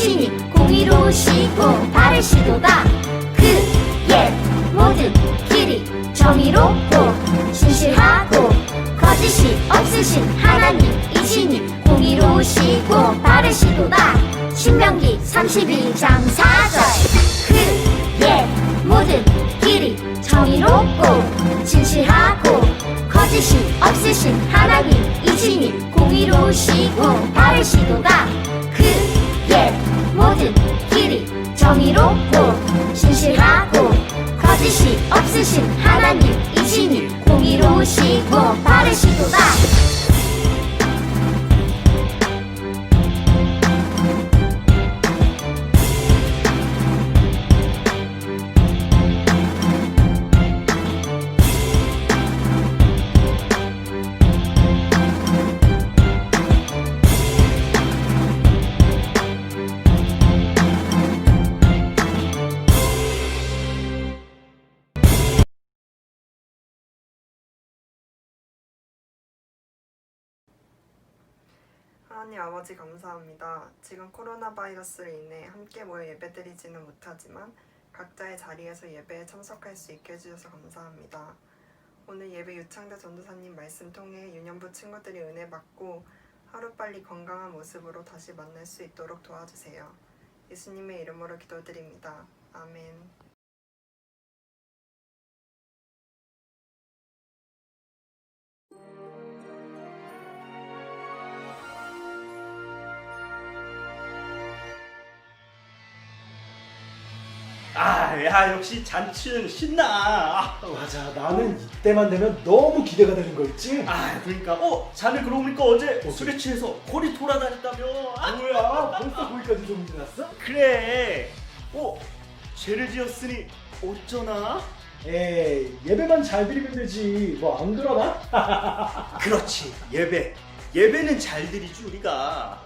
이신이 공의로우시고 바르시도다. 그의 모든 길이 정의롭고 신실하고 거짓이 없으신 하나님 이신이 공의로우시고 바르시도다. 신명기 32장 4절. 그의 모든 길이 정의롭고 신실하고 거짓이 없으신 하나님 이신이 공의로우시고 바르시도다. 그의 모든 길이 정의롭고 신실하고 거짓이 없으신 하나님 이신이 공의로우시고 바르시도다. 하나님 아버지 감사합니다. 지금 코로나 바이러스로 인해 함께 모여 예배드리지는 못하지만 각자의 자리에서 예배에 참석할 수 있게 해주셔서 감사합니다. 오늘 예배 유창대 전도사님 말씀 통해 유년부 친구들이 은혜 받고 하루빨리 건강한 모습으로 다시 만날 수 있도록 도와주세요. 예수님의 이름으로 기도드립니다. 아멘. 야, 역시 잔치는 신나. 맞아, 나는 이때만 되면 너무 기대가 되는 거 있지? 그러니까 자네 그러고 보니까 어제 술에 취해서 거리 돌아다녔다며. 뭐야, 벌써 거기까지 좀 지났어? 그래. 죄를 지었으니 어쩌나? 에이, 예배만 잘 드리면 되지, 뭐 안 그러나? 그렇지, 예배는 잘 드리지 우리가.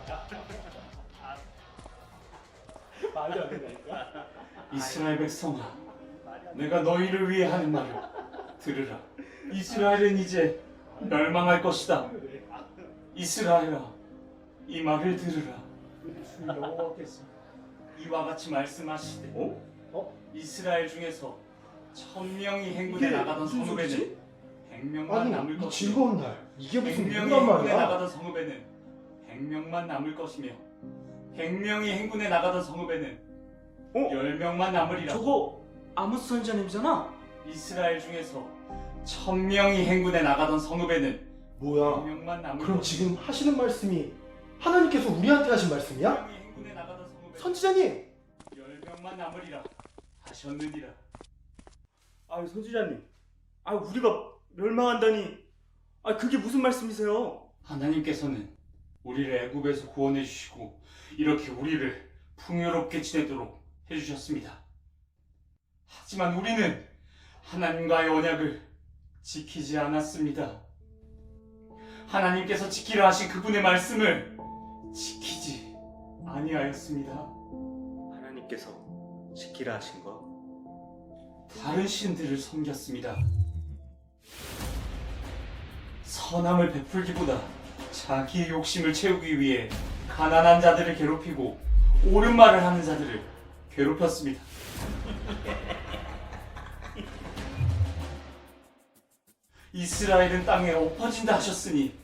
말도 안 된다니까? 이스라엘 백성아, 내가 너희를 위해 하는 말을 들으라. 이스라엘은 이제 멸망할 것이다. 이스라엘아, 이 말을 들으라. 주 여호와께서 이와 같이 말씀하시되 이스라엘 중에서 1000명이 행군에 이게 나가던 무슨 성읍에는 소리지? 100명만 남을 아니, 이 것이며 즐거운 날, 이게 무슨 100명이 일이란 행군에 말이야? 나가던 성읍에는 100명만 남을 것이며 100명이 행군에 나가던 성읍에는 10명만 남으리라. 저거 아모스 선지자님이잖아. 이스라엘 중에서 1000명이 행군에 나가던 성읍에는 뭐야, 100명만 남을 그럼 지금 하시는 말씀이 하나님께서 우리한테 하신 말씀이야? 1000명이 행군에 나가던 성읍에는 선지자님! 10명만 남으리라 하셨느니라. 선지자님, 우리가 멸망한다니. 그게 무슨 말씀이세요? 하나님께서는 우리를 애굽에서 구원해 주시고 이렇게 우리를 풍요롭게 지내도록 해주셨습니다. 하지만 우리는 하나님과의 언약을 지키지 않았습니다. 하나님께서 지키라 하신 그분의 말씀을 지키지 아니하였습니다. 하나님께서 지키라 하신 거. 다른 신들을 섬겼습니다. 선함을 베풀기보다 자기의 욕심을 채우기 위해 가난한 자들을 괴롭히고 옳은 말을 하는 자들을 괴롭혔습니다. 이스라엘은 땅에 엎어진다 하셨으니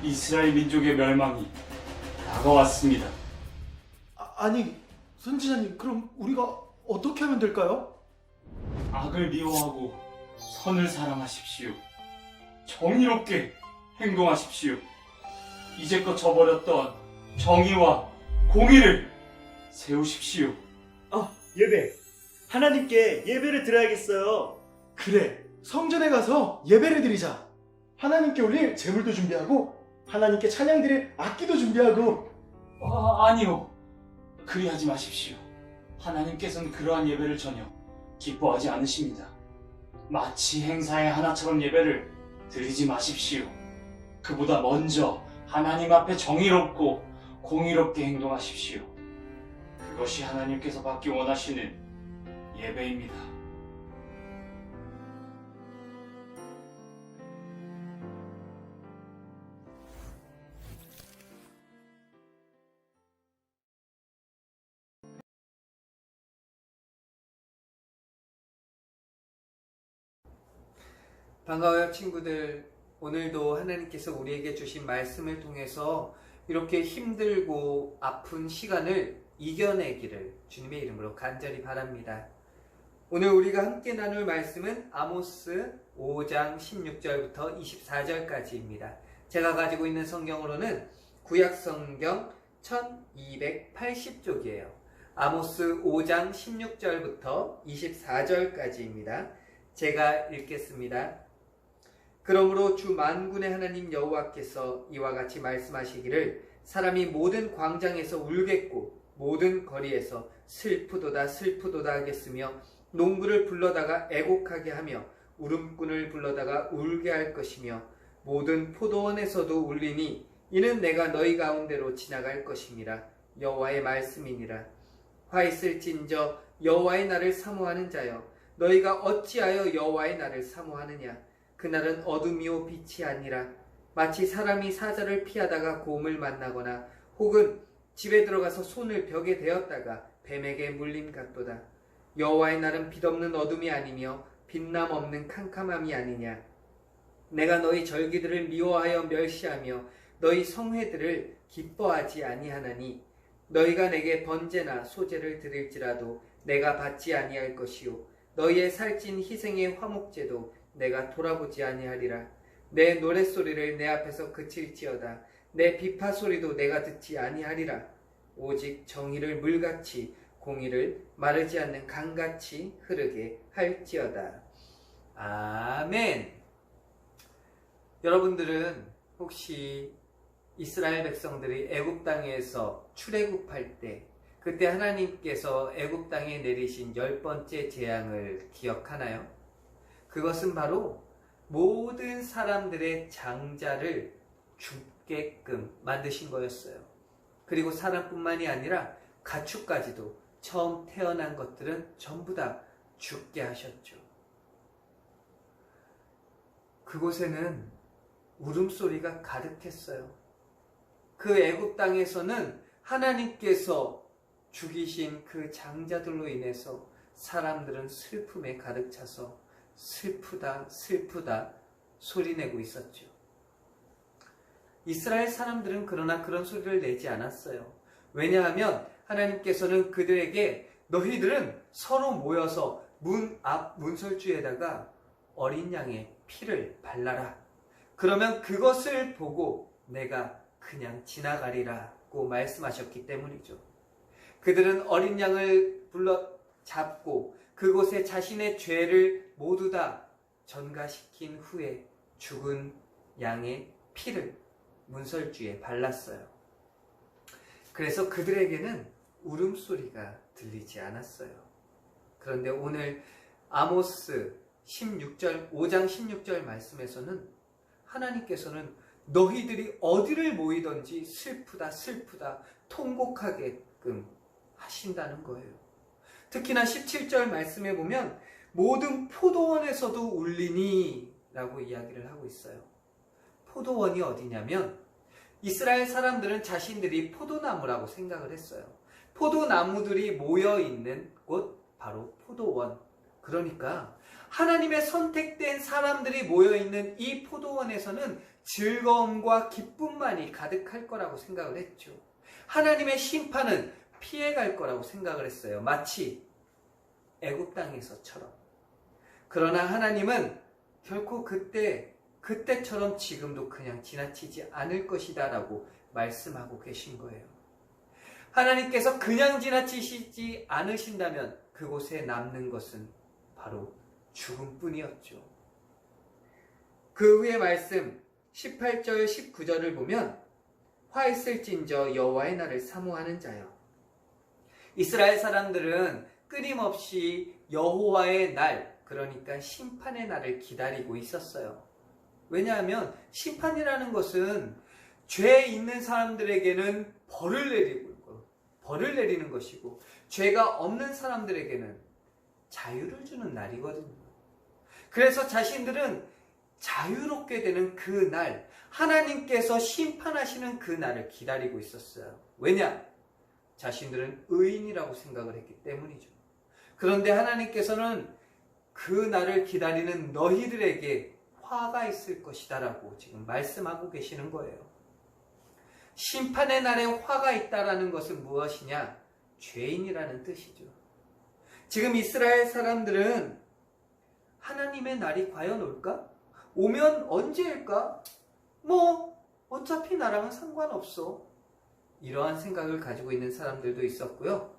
이스라엘 민족의 멸망이 다가왔습니다. 아니, 선지자님, 그럼 우리가 어떻게 하면 될까요? 악을 미워하고 선을 사랑하십시오. 정의롭게 행동하십시오. 이제껏 저버렸던 정의와 공의를 세우십시오. 예배. 하나님께 예배를 드려야겠어요. 그래, 성전에 가서 예배를 드리자. 하나님께 올릴 제물도 준비하고 하나님께 찬양 드릴 악기도 준비하고. 아니요. 그리하지 마십시오. 하나님께서는 그러한 예배를 전혀 기뻐하지 않으십니다. 마치 행사의 하나처럼 예배를 드리지 마십시오. 그보다 먼저 하나님 앞에 정의롭고 공의롭게 행동하십시오. 그것이 하나님께서 받기 원하시는 예배입니다. 반가워요, 친구들. 오늘도 하나님께서 우리에게 주신 말씀을 통해서 이렇게 힘들고 아픈 시간을 이겨내기를 주님의 이름으로 간절히 바랍니다. 오늘 우리가 함께 나눌 말씀은 아모스 5장 16절부터 24절까지입니다. 제가 가지고 있는 성경으로는 구약성경 1280쪽이에요. 아모스 5장 16절부터 24절까지입니다. 제가 읽겠습니다. 그러므로 주 만군의 하나님 여호와께서 이와 같이 말씀하시기를 사람이 모든 광장에서 울겠고 모든 거리에서 슬프도다 슬프도다 하겠으며 농부를 불러다가 애곡하게 하며 울음꾼을 불러다가 울게 할 것이며 모든 포도원에서도 울리니 이는 내가 너희 가운데로 지나갈 것임이라. 여호와의 말씀이니라. 화 있을진저 여호와의 날을 사모하는 자여, 너희가 어찌하여 여호와의 날을 사모하느냐. 그날은 어둠이요 빛이 아니라 마치 사람이 사자를 피하다가 곰을 만나거나 혹은 집에 들어가서 손을 벽에 대었다가 뱀에게 물림 같도다. 여호와의 날은 빛없는 어둠이 아니며 빛남 없는 캄캄함이 아니냐. 내가 너희 절기들을 미워하여 멸시하며 너희 성회들을 기뻐하지 아니하나니 너희가 내게 번제나 소제를 드릴지라도 내가 받지 아니할 것이요 너희의 살찐 희생의 화목제도 내가 돌아보지 아니하리라. 내 노랫소리를 내 앞에서 그칠지어다. 내 비파 소리도 내가 듣지 아니하리라. 오직 정의를 물같이 공의를 마르지 않는 강같이 흐르게 할지어다. 아멘. 여러분들은 혹시 이스라엘 백성들이 애굽 땅에서 출애굽할 때 그때 하나님께서 애굽 땅에 내리신 10번째 재앙을 기억하나요? 그것은 바로 모든 사람들의 장자를 죽게끔 만드신 거였어요. 그리고 사람뿐만이 아니라 가축까지도 처음 태어난 것들은 전부 다 죽게 하셨죠. 그곳에는 울음소리가 가득했어요. 그 애굽 땅에서는 하나님께서 죽이신 그 장자들로 인해서 사람들은 슬픔에 가득 차서 슬프다 슬프다 소리내고 있었죠. 이스라엘 사람들은 그러나 그런 소리를 내지 않았어요. 왜냐하면 하나님께서는 그들에게 너희들은 서로 모여서 문 앞 문설주에다가 어린 양의 피를 발라라. 그러면 그것을 보고 내가 그냥 지나가리라고 말씀하셨기 때문이죠. 그들은 어린 양을 불러 잡고 그곳에 자신의 죄를 모두 다 전가시킨 후에 죽은 양의 피를 문설주에 발랐어요. 그래서 그들에게는 울음소리가 들리지 않았어요. 그런데 오늘 아모스 5장 16절 말씀에서는 하나님께서는 너희들이 어디를 모이든지 슬프다 슬프다 통곡하게끔 하신다는 거예요. 특히나 17절 말씀에 보면 모든 포도원에서도 울리니 라고 이야기를 하고 있어요. 포도원이 어디냐면 이스라엘 사람들은 자신들이 포도나무라고 생각을 했어요. 포도나무들이 모여있는 곳 바로 포도원. 그러니까 하나님의 선택된 사람들이 모여있는 이 포도원에서는 즐거움과 기쁨만이 가득할 거라고 생각을 했죠. 하나님의 심판은 피해갈 거라고 생각을 했어요. 마치 애굽 땅에서처럼. 그러나 하나님은 결코 그때처럼 지금도 그냥 지나치지 않을 것이다 라고 말씀하고 계신 거예요. 하나님께서 그냥 지나치시지 않으신다면 그곳에 남는 것은 바로 죽음뿐이었죠. 그 후의 말씀 18절 19절을 보면 화 있을진저 여호와의 날을 사모하는 자여. 이스라엘 사람들은 끊임없이 여호와의 날, 그러니까 심판의 날을 기다리고 있었어요. 왜냐하면 심판이라는 것은 죄 있는 사람들에게는 벌을 내리는 것이고 죄가 없는 사람들에게는 자유를 주는 날이거든요. 그래서 자신들은 자유롭게 되는 그 날, 하나님께서 심판하시는 그 날을 기다리고 있었어요. 왜냐? 자신들은 의인이라고 생각을 했기 때문이죠. 그런데 하나님께서는 그 날을 기다리는 너희들에게 화가 있을 것이다 라고 지금 말씀하고 계시는 거예요. 심판의 날에 화가 있다라는 것은 무엇이냐? 죄인이라는 뜻이죠. 지금 이스라엘 사람들은 하나님의 날이 과연 올까? 오면 언제일까? 어차피 나랑은 상관없어. 이러한 생각을 가지고 있는 사람들도 있었고요.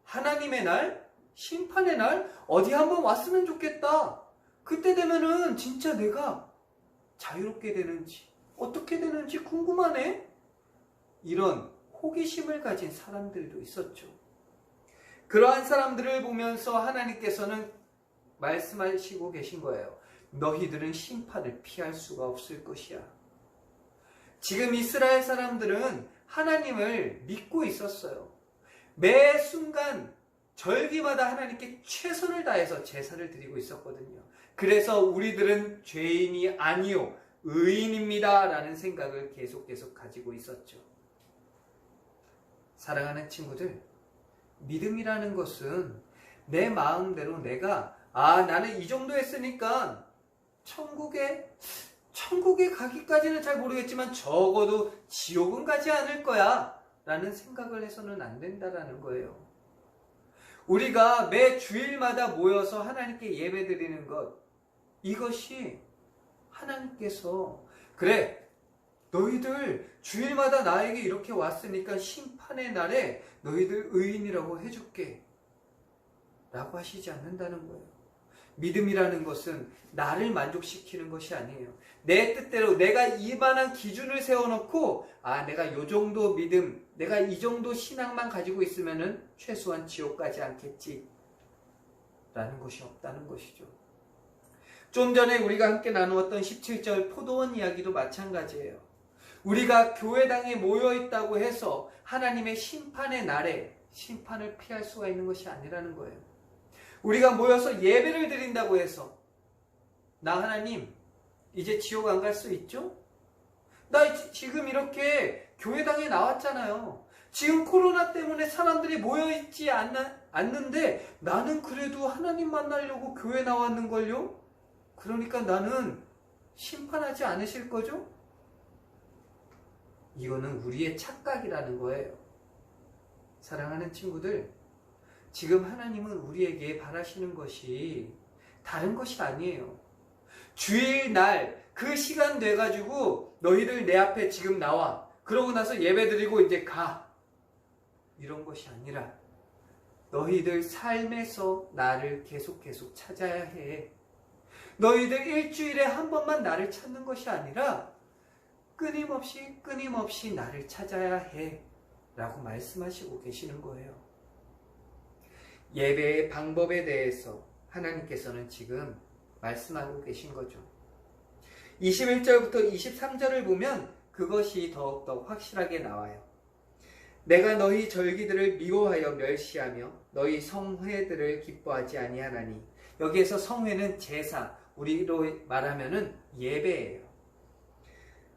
하나님의 날? 심판의 날? 어디 한번 왔으면 좋겠다. 그때 되면은 진짜 내가 자유롭게 되는지, 어떻게 되는지 궁금하네? 이런 호기심을 가진 사람들도 있었죠. 그러한 사람들을 보면서 하나님께서는 말씀하시고 계신 거예요. 너희들은 심판을 피할 수가 없을 것이야. 지금 이스라엘 사람들은 하나님을 믿고 있었어요. 매 순간 절기마다 하나님께 최선을 다해서 제사를 드리고 있었거든요. 그래서 우리들은 죄인이 아니요 의인입니다 라는 생각을 계속 가지고 있었죠. 사랑하는 친구들, 믿음이라는 것은 내 마음대로 내가 나는 이 정도 했으니까 천국에 가기까지는 잘 모르겠지만 적어도 지옥은 가지 않을 거야 라는 생각을 해서는 안 된다라는 거예요. 우리가 매 주일마다 모여서 하나님께 예배드리는 것, 이것이 하나님께서 그래 너희들 주일마다 나에게 이렇게 왔으니까 심판의 날에 너희들 의인이라고 해줄게 라고 하시지 않는다는 거예요. 믿음이라는 것은 나를 만족시키는 것이 아니에요. 내 뜻대로 내가 이만한 기준을 세워놓고 내가 이 정도 믿음, 내가 이 정도 신앙만 가지고 있으면은 최소한 지옥 가지 않겠지 라는 것이 없다는 것이죠. 좀 전에 우리가 함께 나누었던 17절 포도원 이야기도 마찬가지예요. 우리가 교회당에 모여있다고 해서 하나님의 심판의 날에 심판을 피할 수가 있는 것이 아니라는 거예요. 우리가 모여서 예배를 드린다고 해서 나 하나님 이제 지옥 안 갈 수 있죠? 나 지금 이렇게 교회당에 나왔잖아요. 지금 코로나 때문에 사람들이 모여있지 않는데 나는 그래도 하나님 만나려고 교회 나왔는걸요? 그러니까 나는 심판하지 않으실 거죠? 이거는 우리의 착각이라는 거예요. 사랑하는 친구들, 지금 하나님은 우리에게 바라시는 것이 다른 것이 아니에요. 주일날 그 시간 돼가지고 너희들 내 앞에 지금 나와. 그러고 나서 예배드리고 이제 가. 이런 것이 아니라 너희들 삶에서 나를 계속 찾아야 해. 너희들 일주일에 한 번만 나를 찾는 것이 아니라 끊임없이 나를 찾아야 해 라고 말씀하시고 계시는 거예요. 예배의 방법에 대해서 하나님께서는 지금 말씀하고 계신 거죠. 21절부터 23절을 보면 그것이 더욱더 확실하게 나와요. 내가 너희 절기들을 미워하여 멸시하며 너희 성회들을 기뻐하지 아니하나니. 여기에서 성회는 제사, 우리로 말하면은 예배예요.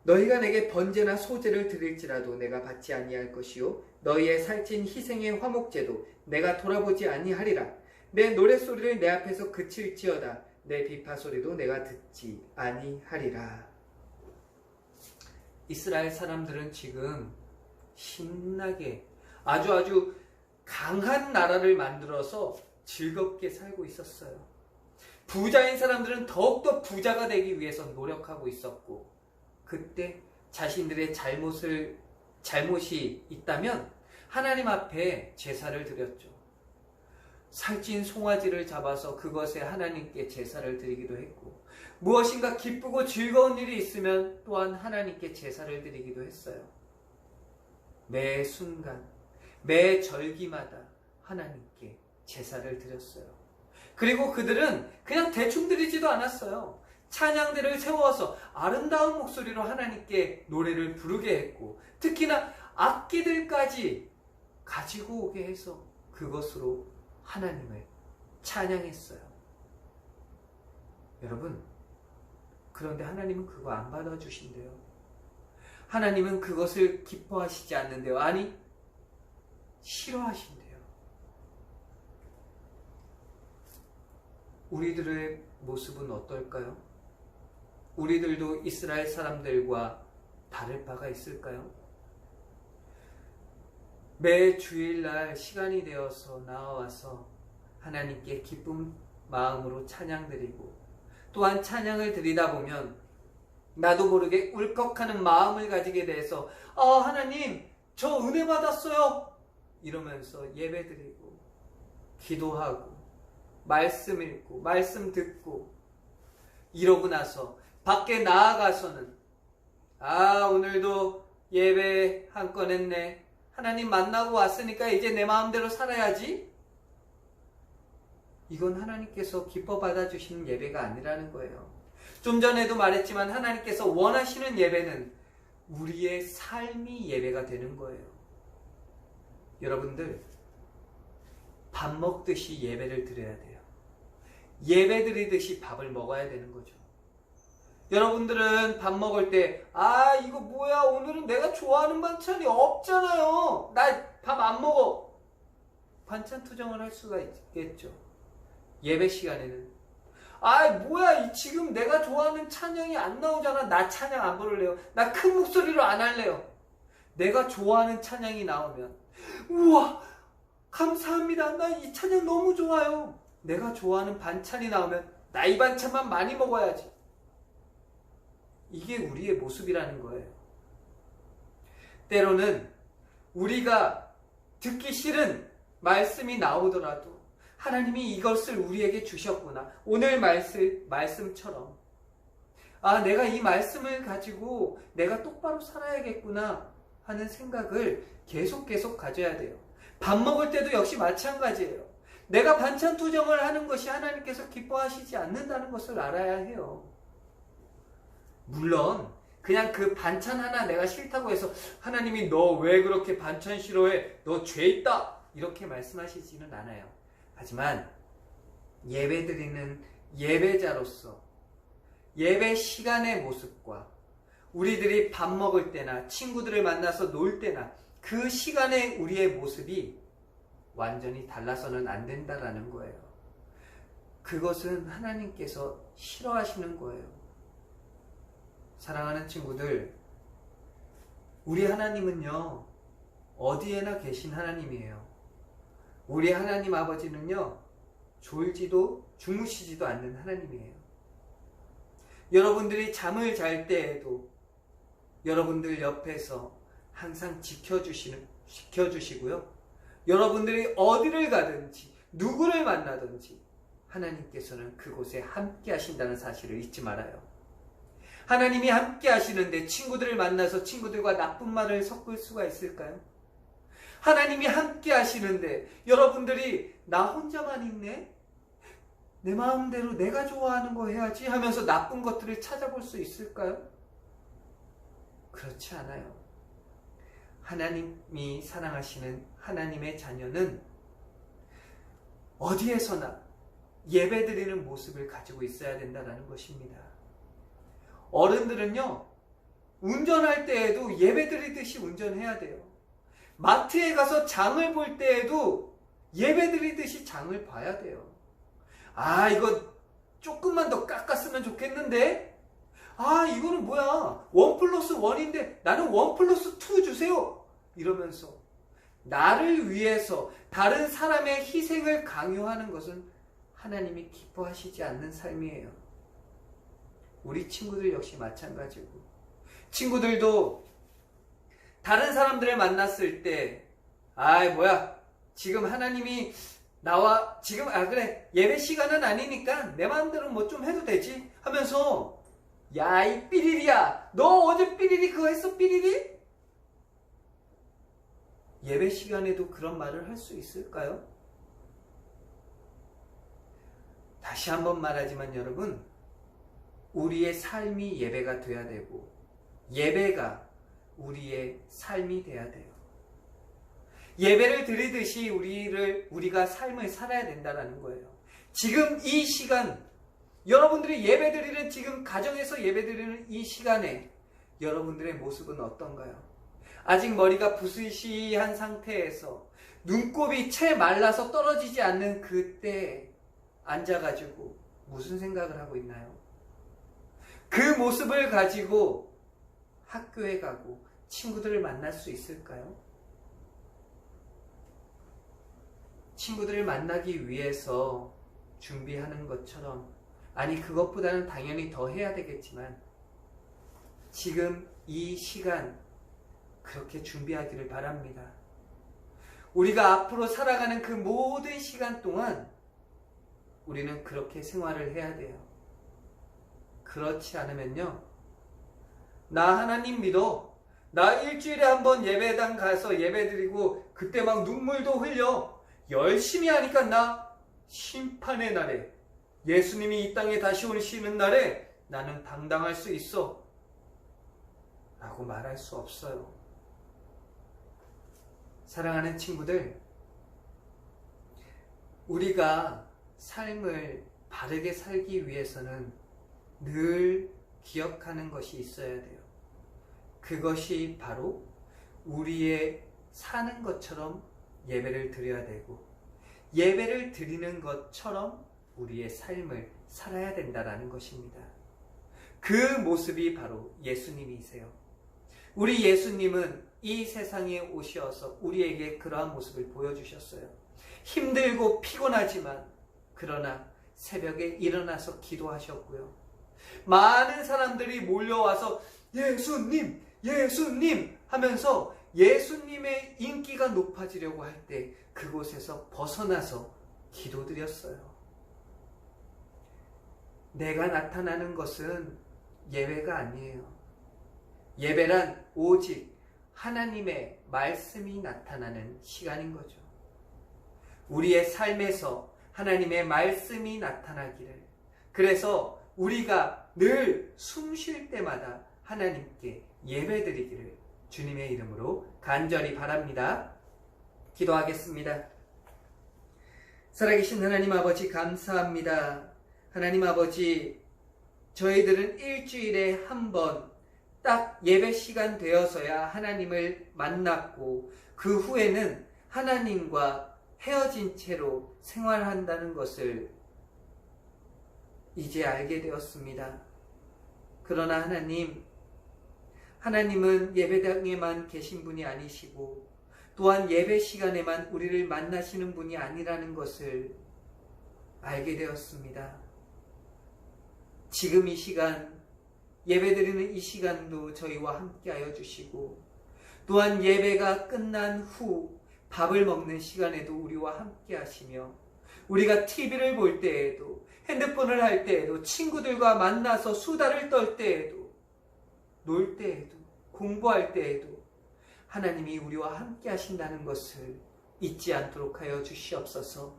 너희가 내게 번제나 소제를 드릴지라도 내가 받지 아니할 것이요 너희의 살찐 희생의 화목제도 내가 돌아보지 아니하리라. 내 노랫소리를 내 앞에서 그칠지어다. 내 비파소리도 내가 듣지 아니하리라. 이스라엘 사람들은 지금 신나게 아주 강한 나라를 만들어서 즐겁게 살고 있었어요. 부자인 사람들은 더욱더 부자가 되기 위해서 노력하고 있었고, 그때 자신들의 잘못이 있다면 하나님 앞에 제사를 드렸죠. 살찐 송아지를 잡아서 그것에 하나님께 제사를 드리기도 했고, 무엇인가 기쁘고 즐거운 일이 있으면 또한 하나님께 제사를 드리기도 했어요. 매 순간, 매 절기마다 하나님께 제사를 드렸어요. 그리고 그들은 그냥 대충 드리지도 않았어요. 찬양대를 세워서 아름다운 목소리로 하나님께 노래를 부르게 했고, 특히나 악기들까지 가지고 오게 해서 그것으로 하나님을 찬양했어요. 여러분, 그런데 하나님은 그거 안 받아주신대요. 하나님은 그것을 기뻐하시지 않는데요. 아니, 싫어하신대요. 우리들의 모습은 어떨까요? 우리들도 이스라엘 사람들과 다를 바가 있을까요? 매 주일날 시간이 되어서 나와서 하나님께 기쁜 마음으로 찬양드리고, 또한 찬양을 드리다 보면 나도 모르게 울컥하는 마음을 가지게 돼서 하나님 저 은혜 받았어요 이러면서 예배드리고 기도하고 말씀 읽고 말씀 듣고 이러고 나서 밖에 나아가서는 오늘도 예배 한 건 했네, 하나님 만나고 왔으니까 이제 내 마음대로 살아야지. 이건 하나님께서 기뻐 받아주시는 예배가 아니라는 거예요. 좀 전에도 말했지만 하나님께서 원하시는 예배는 우리의 삶이 예배가 되는 거예요. 여러분들, 밥 먹듯이 예배를 드려야 돼요. 예배 드리듯이 밥을 먹어야 되는 거죠. 여러분들은 밥 먹을 때 이거 뭐야, 오늘은 내가 좋아하는 반찬이 없잖아요, 나 밥 안 먹어, 반찬 투정을 할 수가 있겠죠. 예배 시간에는 뭐야, 지금 내가 좋아하는 찬양이 안 나오잖아, 나 찬양 안 부를래요, 나 큰 목소리로 안 할래요. 내가 좋아하는 찬양이 나오면 우와 감사합니다, 나 이 찬양 너무 좋아요. 내가 좋아하는 반찬이 나오면 나 이 반찬만 많이 먹어야지. 이게 우리의 모습이라는 거예요. 때로는 우리가 듣기 싫은 말씀이 나오더라도 하나님이 이것을 우리에게 주셨구나, 오늘 말씀처럼 내가 이 말씀을 가지고 내가 똑바로 살아야겠구나 하는 생각을 계속 가져야 돼요. 밥 먹을 때도 역시 마찬가지예요. 내가 반찬 투정을 하는 것이 하나님께서 기뻐하시지 않는다는 것을 알아야 해요. 물론 그냥 그 반찬 하나 내가 싫다고 해서 하나님이 너 왜 그렇게 반찬 싫어해, 너 죄 있다 이렇게 말씀하시지는 않아요. 하지만 예배드리는 예배자로서 예배 시간의 모습과 우리들이 밥 먹을 때나 친구들을 만나서 놀 때나 그 시간의 우리의 모습이 완전히 달라서는 안 된다라는 거예요. 그것은 하나님께서 싫어하시는 거예요. 사랑하는 친구들, 우리 하나님은요 어디에나 계신 하나님이에요. 우리 하나님 아버지는요 졸지도 주무시지도 않는 하나님이에요. 여러분들이 잠을 잘 때에도 여러분들 옆에서 항상 지켜주시고요, 여러분들이 어디를 가든지 누구를 만나든지 하나님께서는 그곳에 함께 하신다는 사실을 잊지 말아요. 하나님이 함께 하시는데 친구들을 만나서 친구들과 나쁜 말을 섞을 수가 있을까요? 하나님이 함께 하시는데 여러분들이 나 혼자만 있네? 내 마음대로 내가 좋아하는 거 해야지 하면서 나쁜 것들을 찾아볼 수 있을까요? 그렇지 않아요. 하나님이 사랑하시는 하나님의 자녀는 어디에서나 예배드리는 모습을 가지고 있어야 된다는 것입니다. 어른들은요 운전할 때에도 예배드리듯이 운전해야 돼요. 마트에 가서 장을 볼 때에도 예배드리듯이 장을 봐야 돼요. 이거 조금만 더 깎았으면 좋겠는데, 이거는 뭐야, 1+1인데 나는 1+2 주세요 이러면서 나를 위해서 다른 사람의 희생을 강요하는 것은 하나님이 기뻐하시지 않는 삶이에요. 우리 친구들 역시 마찬가지고, 친구들도 다른 사람들을 만났을 때 뭐야 지금 하나님이 나와 지금 그래 예배 시간은 아니니까 내 마음대로 뭐 좀 해도 되지 하면서 야 이 삐리리야, 너 어제 삐리리 그거 했어 삐리리? 예배 시간에도 그런 말을 할 수 있을까요? 다시 한번 말하지만 여러분, 우리의 삶이 예배가 돼야 되고 예배가 우리의 삶이 돼야 돼요. 예배를 드리듯이 우리가 삶을 살아야 된다는 거예요. 지금 이 시간, 여러분들이 예배드리는 지금 가정에서 예배드리는 이 시간에 여러분들의 모습은 어떤가요? 아직 머리가 부스시한 상태에서 눈곱이 채 말라서 떨어지지 않는 그때 앉아가지고 무슨 생각을 하고 있나요? 그 모습을 가지고 학교에 가고 친구들을 만날 수 있을까요? 친구들을 만나기 위해서 준비하는 것처럼, 아니 그것보다는 당연히 더 해야 되겠지만 지금 이 시간 그렇게 준비하기를 바랍니다. 우리가 앞으로 살아가는 그 모든 시간 동안 우리는 그렇게 생활을 해야 돼요. 그렇지 않으면요, 나 하나님 믿어, 나 일주일에 한번 예배당 가서 예배드리고 그때 막 눈물도 흘려, 열심히 하니까 나 심판의 날에, 예수님이 이 땅에 다시 오시는 날에 나는 당당할 수 있어 라고 말할 수 없어요. 사랑하는 친구들, 우리가 삶을 바르게 살기 위해서는 늘 기억하는 것이 있어야 돼요. 그것이 바로 우리의 사는 것처럼 예배를 드려야 되고, 예배를 드리는 것처럼 우리의 삶을 살아야 된다는 것입니다. 그 모습이 바로 예수님이세요. 우리 예수님은 이 세상에 오셔서 우리에게 그러한 모습을 보여주셨어요. 힘들고 피곤하지만 그러나 새벽에 일어나서 기도하셨고요. 많은 사람들이 몰려와서 예수님, 예수님 하면서 예수님의 인기가 높아지려고 할 때 그곳에서 벗어나서 기도드렸어요. 내가 나타나는 것은 예배가 아니에요. 예배란 오직 하나님의 말씀이 나타나는 시간인 거죠. 우리의 삶에서 하나님의 말씀이 나타나기를, 그래서 우리가 늘 숨 쉴 때마다 하나님께 예배드리기를 주님의 이름으로 간절히 바랍니다. 기도하겠습니다. 살아계신 하나님 아버지, 감사합니다. 하나님 아버지, 저희들은 일주일에 한 번 딱 예배 시간 되어서야 하나님을 만났고 그 후에는 하나님과 헤어진 채로 생활한다는 것을 이제 알게 되었습니다. 그러나 하나님은 예배당에만 계신 분이 아니시고 또한 예배 시간에만 우리를 만나시는 분이 아니라는 것을 알게 되었습니다. 지금 이 시간, 예배드리는 이 시간도 저희와 함께하여 주시고, 또한 예배가 끝난 후 밥을 먹는 시간에도 우리와 함께 하시며, 우리가 TV를 볼 때에도, 핸드폰을 할 때에도, 친구들과 만나서 수다를 떨 때에도, 놀 때에도, 공부할 때에도 하나님이 우리와 함께 하신다는 것을 잊지 않도록 하여 주시옵소서.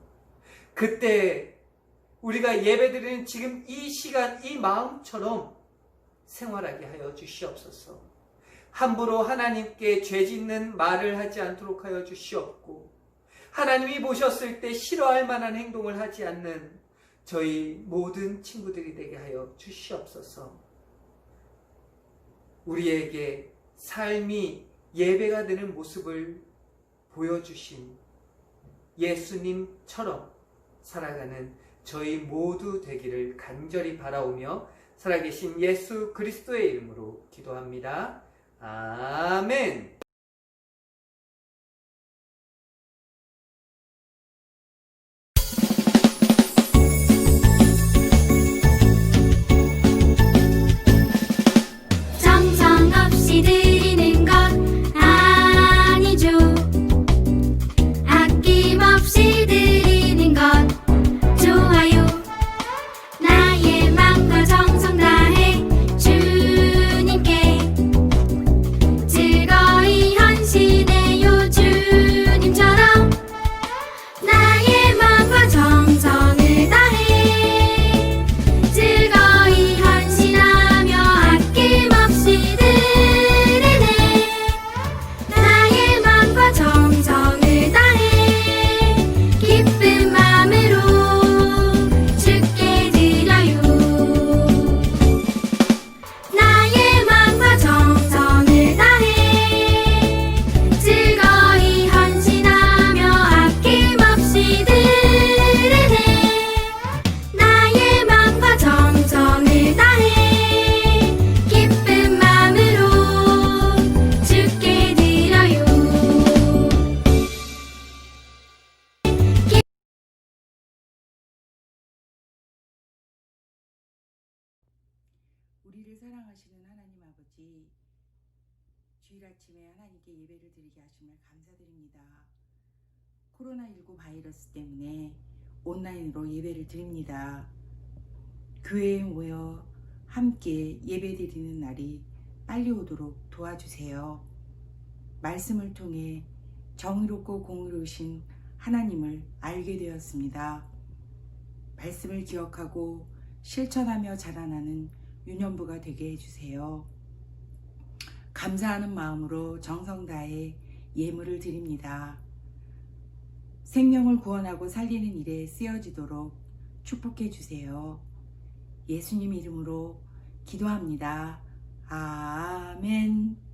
그때 우리가 예배드리는 지금 이 시간, 이 마음처럼 생활하게 하여 주시옵소서. 함부로 하나님께 죄짓는 말을 하지 않도록 하여 주시옵고, 하나님이 보셨을 때 싫어할 만한 행동을 하지 않는 저희 모든 친구들이 되게 하여 주시옵소서. 우리에게 삶이 예배가 되는 모습을 보여주신 예수님처럼 살아가는 저희 모두 되기를 간절히 바라오며 살아계신 예수 그리스도의 이름으로 기도합니다. 아멘. 정성 없이 드리는 것 아니죠. 아낌없이 드리는 것 좋아요. 나의 맘과 정성 다해 주님께 즐거이 우리를 사랑하시는 하나님 아버지, 주일 아침에 하나님께 예배를 드리게 하심을 감사드립니다. 코로나19 바이러스 때문에 온라인으로 예배를 드립니다. 교회에 모여 함께 예배 드리는 날이 빨리 오도록 도와주세요. 말씀을 통해 정의롭고 공의로우신 하나님을 알게 되었습니다. 말씀을 기억하고 실천하며 자라나는 유년부가 되게 해주세요. 감사하는 마음으로 정성 다해 예물을 드립니다. 생명을 구원하고 살리는 일에 쓰여지도록 축복해 주세요. 예수님 이름으로 기도합니다. 아멘.